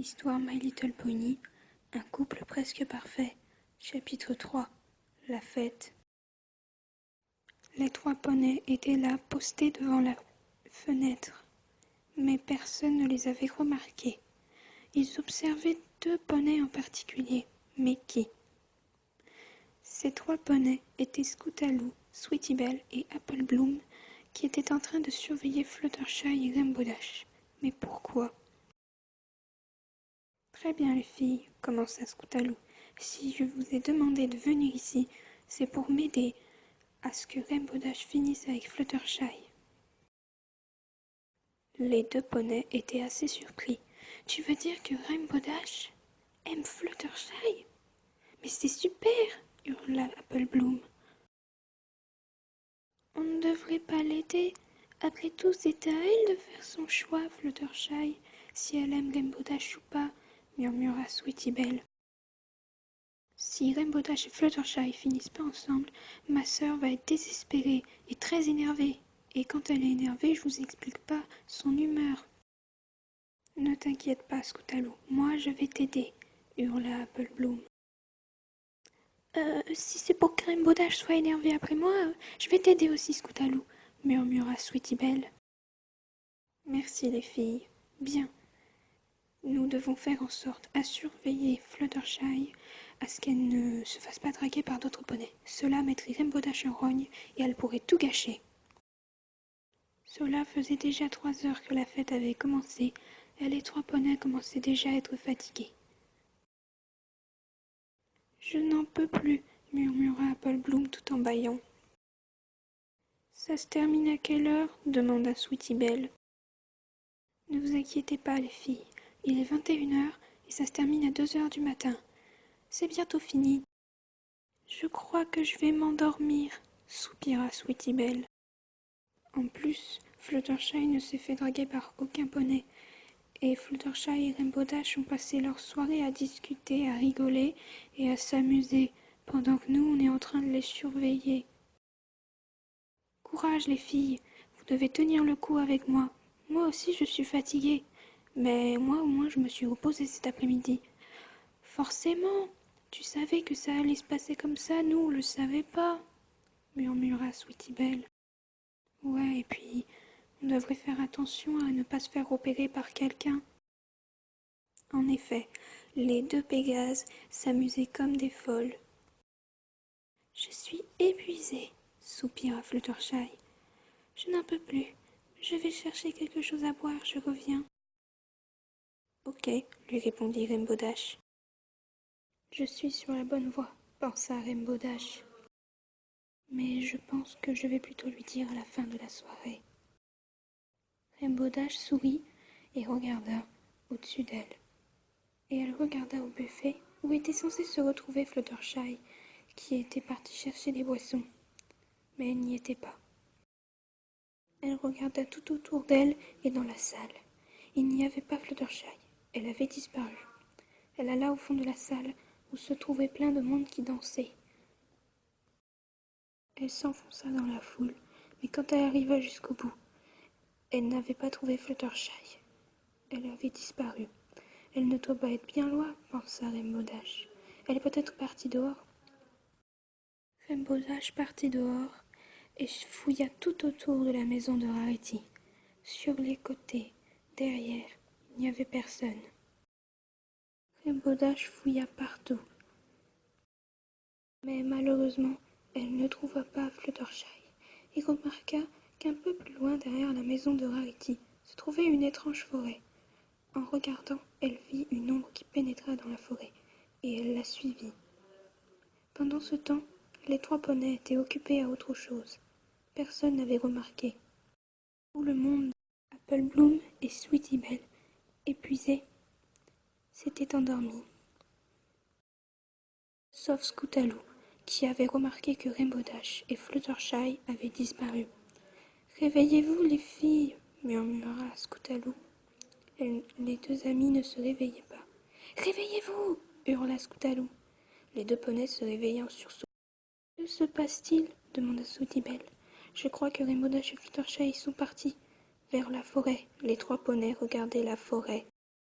Histoire My Little Pony, un couple presque parfait. Chapitre 3. La fête. Les 3 poneys étaient là, postés devant la fenêtre, mais personne ne les avait remarqués. Ils observaient 2 poneys en particulier, mais qui? Ces 3 poneys étaient Scootaloo, Sweetie Belle et Apple Bloom, qui étaient en train de surveiller Fluttershy et Rainbow Dash. Mais pourquoi? Très bien les filles, commença Scootaloo. Si je vous ai demandé de venir ici, c'est pour m'aider à ce que Rainbow Dash finisse avec Fluttershy. Les 2 poneys étaient assez surpris. Tu veux dire que Rainbow Dash aime Fluttershy? Mais c'est super, hurla Apple Bloom. On ne devrait pas l'aider. Après tout, c'est à elle de faire son choix, Fluttershy, si elle aime Rainbow Dash ou pas, murmura Sweetie Belle. Si Rainbow Dash et Fluttershy finissent pas ensemble, ma sœur va être désespérée et très énervée. Et quand elle est énervée, je vous explique pas son humeur. Ne t'inquiète pas, Scootaloo, moi je vais t'aider, hurla Apple Bloom. Si c'est pour que Rainbow Dash soit énervé après moi, je vais t'aider aussi, Scootaloo, murmura Sweetie Belle. Merci les filles. Bien. Nous devons faire en sorte à surveiller Fluttershy à ce qu'elle ne se fasse pas draguer par d'autres poneys. Cela mettrait Rainbow Dash en rogne et elle pourrait tout gâcher. Cela faisait déjà 3 heures que la fête avait commencé et les 3 poneys commençaient déjà à être fatigués. Je n'en peux plus, murmura Apple Bloom tout en bâillant. Ça se termine à quelle heure demanda Sweetie Belle. Ne vous inquiétez pas les filles, il est 21h et ça se termine à 2h du matin. C'est bientôt fini. Je crois que je vais m'endormir, soupira Sweetie Belle. En plus, Fluttershy ne s'est fait draguer par aucun poney, et Fluttershy et Rainbow Dash ont passé leur soirée à discuter, à rigoler et à s'amuser, pendant que nous on est en train de les surveiller. Courage les filles, vous devez tenir le coup avec moi. Moi aussi je suis fatiguée, mais moi au moins je me suis reposée cet après-midi. Forcément, tu savais que ça allait se passer comme ça, nous on le savait pas, murmura Sweetie Belle. Ouais, et puis on devrait faire attention à ne pas se faire opérer par quelqu'un. En effet, les 2 Pégases s'amusaient comme des folles. Je suis épuisée, soupira Fluttershy. Je n'en peux plus. Je vais chercher quelque chose à boire, je reviens. Ok, lui répondit Rainbow Dash. Je suis sur la bonne voie, pensa Rainbow Dash. Mais je pense que je vais plutôt lui dire à la fin de la soirée. Rainbow Dash sourit et regarda au-dessus d'elle. Et elle regarda au buffet où était censé se retrouver Fluttershy, qui était parti chercher des boissons. Mais elle n'y était pas. Elle regarda tout autour d'elle et dans la salle. Il n'y avait pas Fluttershy. Elle avait disparu. Elle alla au fond de la salle où se trouvait plein de monde qui dansait. Elle s'enfonça dans la foule, mais quand elle arriva jusqu'au bout, elle n'avait pas trouvé Fluttershy. Elle avait disparu. Elle ne doit pas être bien loin, pensa Rainbow Dash. Elle est peut-être partie dehors. Rainbow Dash partit dehors et fouilla tout autour de la maison de Rarity. Sur les côtés, derrière, il n'y avait personne. Rainbow Dash fouilla partout. Mais malheureusement, elle ne trouva pas Fluttershy et remarqua qu'un peu plus loin derrière la maison de Rarity se trouvait une étrange forêt. En regardant, elle vit une ombre qui pénétra dans la forêt et elle la suivit. Pendant ce temps, les 3 poneys étaient occupés à autre chose. Personne n'avait remarqué. Tout le monde, Apple Bloom et Sweetie Belle, épuisés, s'étaient endormis. Sauf Scootaloo, qui avait remarqué que Rainbow Dash et Fluttershy avaient disparu. « Réveillez-vous, les filles !» murmura Scootaloo. Les 2 amies ne se réveillaient pas. « Réveillez-vous !» hurla Scootaloo. Les 2 poneys se réveillèrent en sursaut. « Que se passe-t-il » demanda Sweetie Belle. « Je crois que Rainbow Dash et Fluttershy sont partis. » Vers la forêt. Les 3 poneys regardaient la forêt.